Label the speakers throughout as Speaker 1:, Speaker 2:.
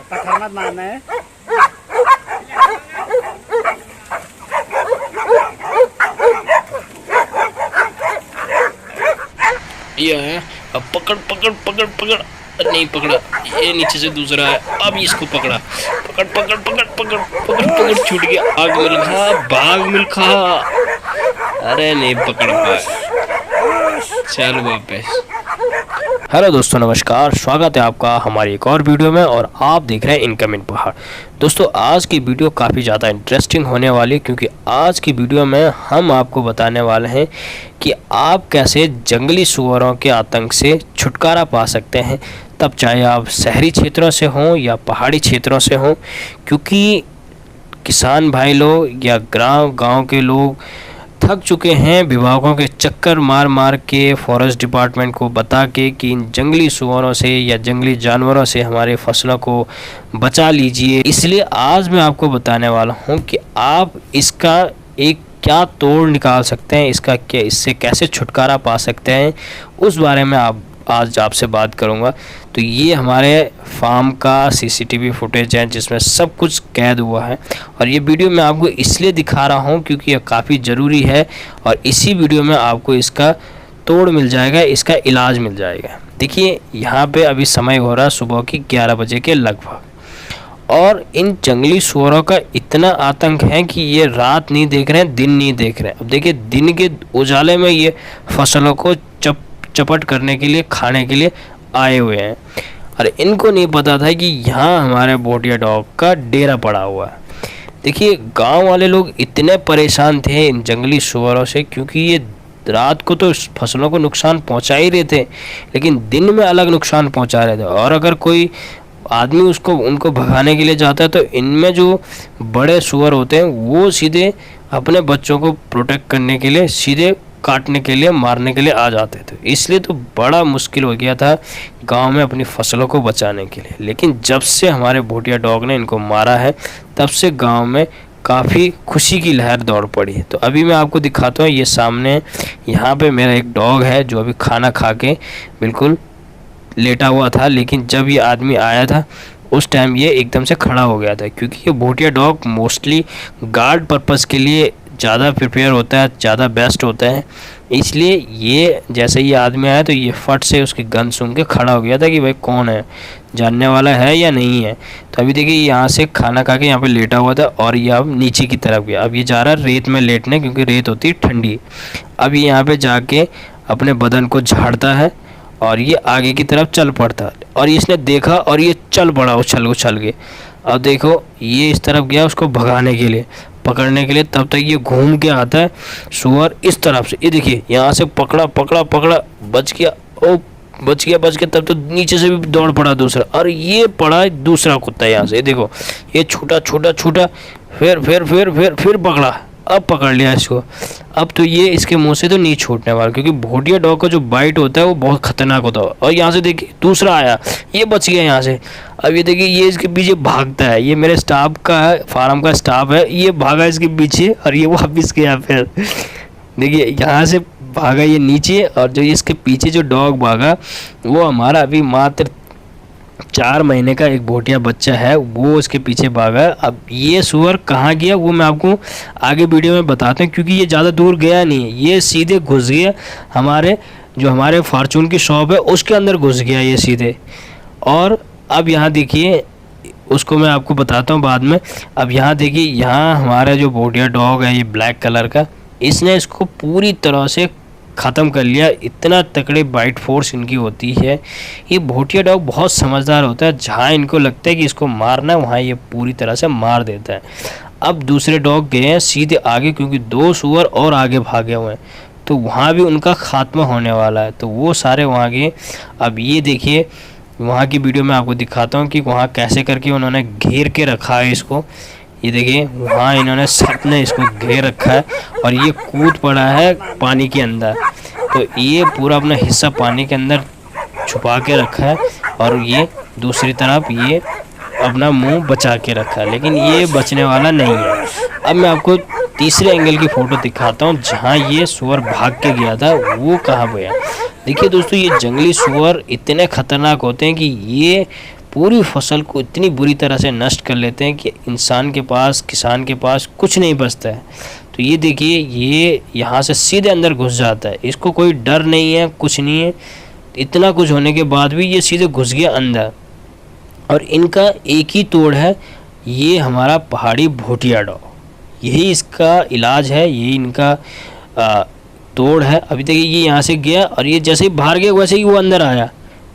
Speaker 1: पत्थर मत मारना है।
Speaker 2: ये है, अब पकड़ पकड़ पकड़ पकड़, नहीं पकड़ा, ये नीचे से दूसरा है, अब इसको पकड़ा, पकड़ पकड़ पकड़ पकड़ पकड़ पकड़, छूट गया। आग मिल्खा, भाग मिल्खा, अरे नहीं पकड़ पाए, चल वापस। हेलो दोस्तों, नमस्कार, स्वागत है आपका हमारी एक और वीडियो में और आप देख रहे हैं इनकमिंग पहाड़। दोस्तों आज की वीडियो काफ़ी ज़्यादा इंटरेस्टिंग होने वाली है, क्योंकि आज की वीडियो में हम आपको बताने वाले हैं कि आप कैसे जंगली सुअरों के आतंक से छुटकारा पा सकते हैं, तब चाहे आप शहरी क्षेत्रों से हों या पहाड़ी क्षेत्रों से हों। क्योंकि किसान भाई लोग या गांव के लोग थक चुके हैं विभागों के चक्कर मार मार के, फॉरेस्ट डिपार्टमेंट को बता के कि इन जंगली सुअरों से या जंगली जानवरों से हमारे फसलों को बचा लीजिए। इसलिए आज मैं आपको बताने वाला हूं कि आप इसका एक क्या तोड़ निकाल सकते हैं, इसका क्या, इससे कैसे छुटकारा पा सकते हैं, उस बारे में आज आपसे बात करूंगा। तो ये हमारे फार्म का सीसीटीवी फुटेज है जिसमें सब कुछ कैद हुआ है, और ये वीडियो मैं आपको इसलिए दिखा रहा हूँ क्योंकि ये काफ़ी ज़रूरी है, और इसी वीडियो में आपको इसका तोड़ मिल जाएगा, इसका इलाज मिल जाएगा। देखिए यहाँ पे अभी समय हो रहा है सुबह की 11 बजे के लगभग, और इन जंगली सुअरों का इतना आतंक है कि ये रात नहीं देख रहे हैं, दिन नहीं देख रहे हैं। अब देखिए दिन के उजाले में ये फसलों को चपट करने के लिए, खाने के लिए आए हुए हैं, और इनको नहीं पता था कि यहाँ हमारे भोटिया डॉग का डेरा पड़ा हुआ है। देखिए गांव वाले लोग इतने परेशान थे इन जंगली सुअरों से, क्योंकि ये रात को तो फसलों को नुकसान पहुंचा ही रहे थे, लेकिन दिन में अलग नुकसान पहुंचा रहे थे। और अगर कोई आदमी उनको भगाने के लिए जाता है तो इनमें जो बड़े सुअर होते हैं वो सीधे अपने बच्चों को प्रोटेक्ट करने के लिए सीधे काटने के लिए, मारने के लिए आ जाते थे। इसलिए तो बड़ा मुश्किल हो गया था गांव में अपनी फसलों को बचाने के लिए। लेकिन जब से हमारे भोटिया डॉग ने इनको मारा है, तब से गांव में काफ़ी खुशी की लहर दौड़ पड़ी है। तो अभी मैं आपको दिखाता हूँ, ये सामने यहाँ पे मेरा एक डॉग है जो अभी खाना खा के बिल्कुल लेटा हुआ था, लेकिन जब ये आदमी आया था उस टाइम ये एकदम से खड़ा हो गया था। क्योंकि ये Bhotia dog mostly guard purpose के लिए ज़्यादा प्रिपेयर होता है, ज़्यादा बेस्ट होता है, इसलिए ये जैसे ये आदमी आया तो ये फट से उसकी गन सुन के खड़ा हो गया था कि भाई कौन है, जानने वाला है या नहीं है। तो अभी देखिए यहाँ से खाना खा के यहाँ पे लेटा हुआ था, और ये अब नीचे की तरफ गया। अब ये जा रहा है रेत में लेटने, क्योंकि रेत होती है ठंडी। अब ये यहाँ पे जाके अपने बदन को झाड़ता है और ये आगे की तरफ चल पड़ता है, और इसने देखा और ये चल पड़ा उछल के। अब देखो ये इस तरफ गया उसको भगाने के लिए, पकड़ने के लिए, तब तक ये घूम के आता है सुअर इस तरफ से। ये देखिए यहाँ से पकड़ा, बच गया, ओ बच गया, तब तो नीचे से भी दौड़ पड़ा दूसरा, और ये पड़ा दूसरा कुत्ता यहाँ से। देखो ये छूटा, फिर पकड़ा, अब पकड़ लिया इसको। अब तो ये इसके मुंह से तो नहीं छूटने वाला, क्योंकि भोटिया डॉग का जो बाइट होता है वो बहुत खतरनाक होता है। और यहाँ से देखिए दूसरा आया, ये बच गया यहाँ से। अब ये देखिए ये इसके पीछे भागता है, ये मेरे स्टाफ का है, फार्म का स्टाफ है, ये भागा इसके पीछे और ये वापस गया। फिर देखिए यहाँ से भागा ये नीचे, और जो इसके पीछे जो डॉग भागा वो हमारा अभी मात्र 4 महीने का एक भोटिया बच्चा है, वो उसके पीछे भागा। अब ये सुअर कहाँ गया वो मैं आपको आगे वीडियो में बताता हूँ, क्योंकि ये ज़्यादा दूर गया नहीं है, ये सीधे घुस गया हमारे फार्चून की शॉप है उसके अंदर घुस गया ये सीधे। और अब यहाँ देखिए, उसको मैं आपको बताता हूँ बाद में। अब यहाँ देखिए, यहाँ हमारा जो भोटिया डॉग है ये ब्लैक कलर का, इसने इसको पूरी तरह से ख़त्म कर लिया। इतना तकड़े बाइट फोर्स इनकी होती है। ये भोटिया डॉग बहुत समझदार होता है, जहाँ इनको लगता है कि इसको मारना है वहाँ ये पूरी तरह से मार देता है। अब दूसरे डॉग गए हैं सीधे आगे, क्योंकि 2 सुअर और आगे भागे हुए हैं, तो वहाँ भी उनका खात्मा होने वाला है, तो वो सारे वहाँ गए। अब ये देखिए वहाँ की वीडियो में आपको दिखाता हूँ कि वहाँ कैसे करके उन्होंने घेर के रखा है इसको। ये देखिए वहाँ इन्होंने सब ने इसको घेर रखा है, और ये कूद पड़ा है पानी के अंदर, तो ये पूरा अपना हिस्सा पानी के अंदर छुपा के रखा है, और ये दूसरी तरफ ये अपना मुंह बचा के रखा है, लेकिन ये बचने वाला नहीं है। अब मैं आपको तीसरे एंगल की फ़ोटो दिखाता हूँ, जहाँ ये सुअर भाग के गया था वो कहाँ गया। देखिए दोस्तों, ये जंगली सुअर इतने ख़तरनाक होते हैं कि ये पूरी फसल को इतनी बुरी तरह से नष्ट कर लेते हैं कि इंसान के पास, किसान के पास कुछ नहीं बचता है। तो ये देखिए, ये यहाँ से सीधे अंदर घुस जाता है, इसको कोई डर नहीं है, कुछ नहीं है। इतना कुछ होने के बाद भी ये सीधे घुस गया अंदर। और इनका एक ही तोड़ है, ये हमारा पहाड़ी भोटिया डॉग, यही इसका इलाज है, यही इनका तोड़ है। अभी देखिए ये यहाँ से गया और ये जैसे ही बाहर गया वैसे ही वो अंदर आया।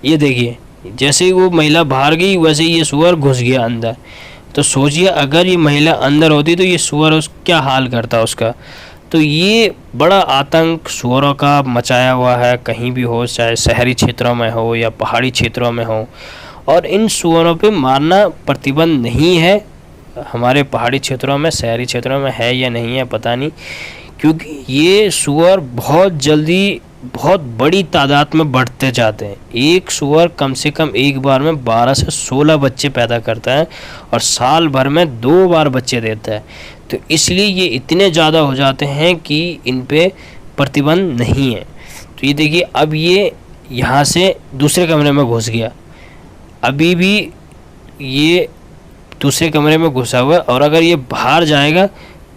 Speaker 2: ये देखिए, जैसे ही वो महिला बाहर गई वैसे ही ये सुअर घुस गया अंदर। तो सोचिए अगर ये महिला अंदर होती तो ये सुअर क्या हाल करता उसका। तो ये बड़ा आतंक सुअरों का मचाया हुआ है, कहीं भी हो, चाहे शहरी क्षेत्रों में हो या पहाड़ी क्षेत्रों में हो। और इन सुअरों पे मारना प्रतिबंध नहीं है हमारे पहाड़ी क्षेत्रों में, शहरी क्षेत्रों में है या नहीं है पता नहीं, क्योंकि ये सुअर बहुत जल्दी बहुत बड़ी तादाद में बढ़ते जाते हैं। एक सुअर कम से कम एक बार में 12 से 16 बच्चे पैदा करता है और साल भर में 2 बार बच्चे देता है। तो इसलिए ये इतने ज़्यादा हो जाते हैं कि इन पे प्रतिबंध नहीं है। तो ये देखिए, अब ये यहाँ से दूसरे कमरे में घुस गया, अभी भी ये दूसरे कमरे में घुसा हुआ है। और अगर ये बाहर जाएगा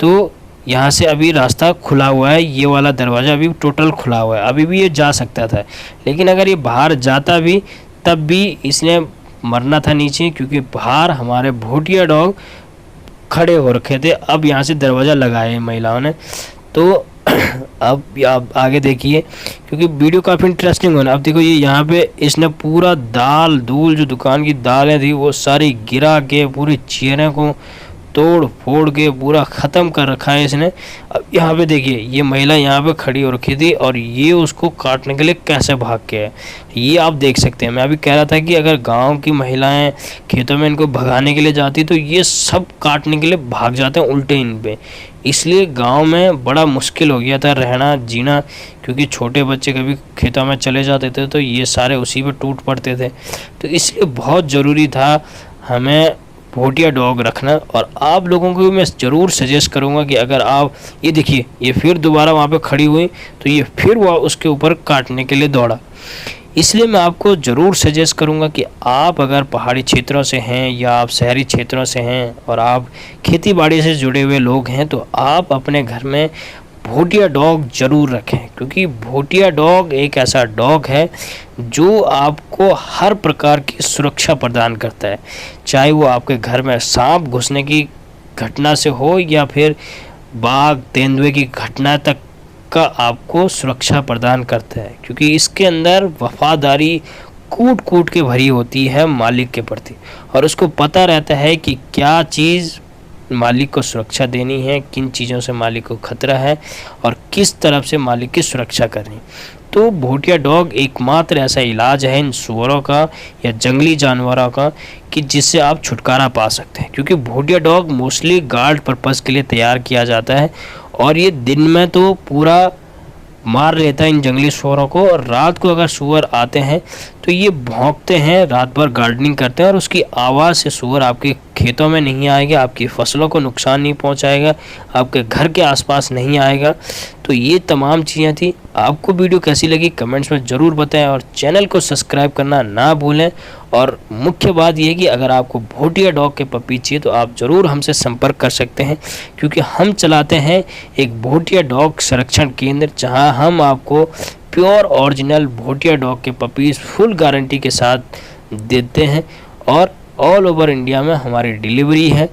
Speaker 2: तो यहाँ से अभी रास्ता खुला हुआ है, ये वाला दरवाज़ा अभी टोटल खुला हुआ है, अभी भी ये जा सकता था। लेकिन अगर ये बाहर जाता भी तब भी इसने मरना था नीचे, क्योंकि बाहर हमारे भोटिया डॉग खड़े हो रखे थे। अब यहाँ से दरवाज़ा लगाया है महिलाओं ने। तो अब आप आगे देखिए, क्योंकि वीडियो काफ़ी इंटरेस्टिंग होना। अब देखो ये यहाँ पे इसने पूरा दाल दूल, जो दुकान की दालें थी वो सारी गिरा के पूरी चेहरे को तोड़ फोड़ के पूरा ख़त्म कर रखा है इसने। अब यहाँ पे देखिए, ये महिला यहाँ पे खड़ी हो रखी थी और ये उसको काटने के लिए कैसे भाग के है, ये आप देख सकते हैं। मैं अभी कह रहा था कि अगर गांव की महिलाएं खेतों में इनको भगाने के लिए जाती तो ये सब काटने के लिए भाग जाते हैं उल्टे इन पे। इसलिए गांव में बड़ा मुश्किल हो गया था रहना जीना, क्योंकि छोटे बच्चे कभी खेतों में चले जाते थे तो ये सारे उसी पे टूट पड़ते थे। तो इसलिए बहुत ज़रूरी था हमें भोटिया डॉग रखना। और आप लोगों को मैं ज़रूर सजेस्ट करूंगा कि अगर आप, ये देखिए ये फिर दोबारा वहाँ पे खड़ी हुई तो ये फिर वह उसके ऊपर काटने के लिए दौड़ा। इसलिए मैं आपको ज़रूर सजेस्ट करूंगा कि आप अगर पहाड़ी क्षेत्रों से हैं या आप शहरी क्षेत्रों से हैं और आप खेती बाड़ी से जुड़े हुए लोग हैं तो आप अपने घर में भोटिया डॉग ज़रूर रखें, क्योंकि भोटिया डॉग एक ऐसा डॉग है जो आपको हर प्रकार की सुरक्षा प्रदान करता है। चाहे वो आपके घर में सांप घुसने की घटना से हो या फिर बाघ तेंदुए की घटना तक का आपको सुरक्षा प्रदान करता है, क्योंकि इसके अंदर वफादारी कूट कूट के भरी होती है मालिक के प्रति। और उसको पता रहता है कि क्या चीज़ मालिक को सुरक्षा देनी है, किन चीज़ों से मालिक को खतरा है और किस तरफ से मालिक की सुरक्षा करनी। तो भोटिया डॉग एकमात्र ऐसा इलाज है इन सुअरों का या जंगली जानवरों का कि जिससे आप छुटकारा पा सकते हैं, क्योंकि Bhotia dog mostly guard purpose के लिए तैयार किया जाता है और ये दिन में तो पूरा मार लेता है इन जंगली सुअरों को, और रात को अगर सुअर आते हैं तो ये भौंकते हैं, रात भर गार्डनिंग करते हैं और उसकी आवाज़ से सुअर आपके खेतों में नहीं आएगा, आपकी फसलों को नुकसान नहीं पहुंचाएगा, आपके घर के आसपास नहीं आएगा। तो ये तमाम चीज़ें थी। आपको वीडियो कैसी लगी कमेंट्स में ज़रूर बताएं और चैनल को सब्सक्राइब करना ना भूलें। और मुख्य बात यह है कि अगर आपको भोटिया डॉग के पपी चाहिए तो आप ज़रूर हमसे संपर्क कर सकते हैं, क्योंकि हम चलाते हैं एक भोटिया डॉग संरक्षण केंद्र, जहां हम आपको प्योर ओरिजिनल भोटिया डॉग के पपीज़ फुल गारंटी के साथ देते हैं और ऑल ओवर इंडिया में हमारी डिलीवरी है।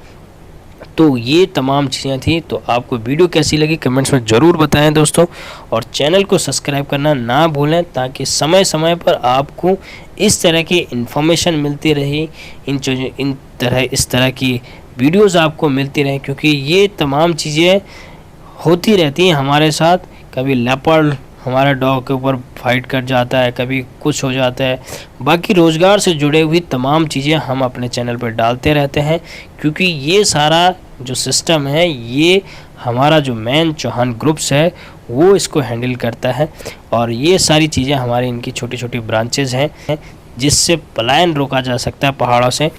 Speaker 2: तो ये तमाम चीज़ें थी। तो आपको वीडियो कैसी लगी कमेंट्स में ज़रूर बताएं दोस्तों, और चैनल को सब्सक्राइब करना ना भूलें ताकि समय समय पर आपको इस तरह की इन्फॉर्मेशन मिलती रही, इस तरह की वीडियोस आपको मिलती रहे, क्योंकि ये तमाम चीज़ें होती रहती हैं हमारे साथ। कभी लेपर्ड हमारे डॉग के ऊपर फाइट कर जाता है, कभी कुछ हो जाता है। बाकी रोज़गार से जुड़े हुई तमाम चीज़ें हम अपने चैनल पर डालते रहते हैं, क्योंकि ये सारा जो सिस्टम है ये हमारा जो मेन चौहान ग्रुप्स है वो इसको हैंडल करता है। और ये सारी चीज़ें हमारे इनकी छोटी छोटी ब्रांचेज़ हैं जिससे पलायन रोका जा सकता है पहाड़ों से।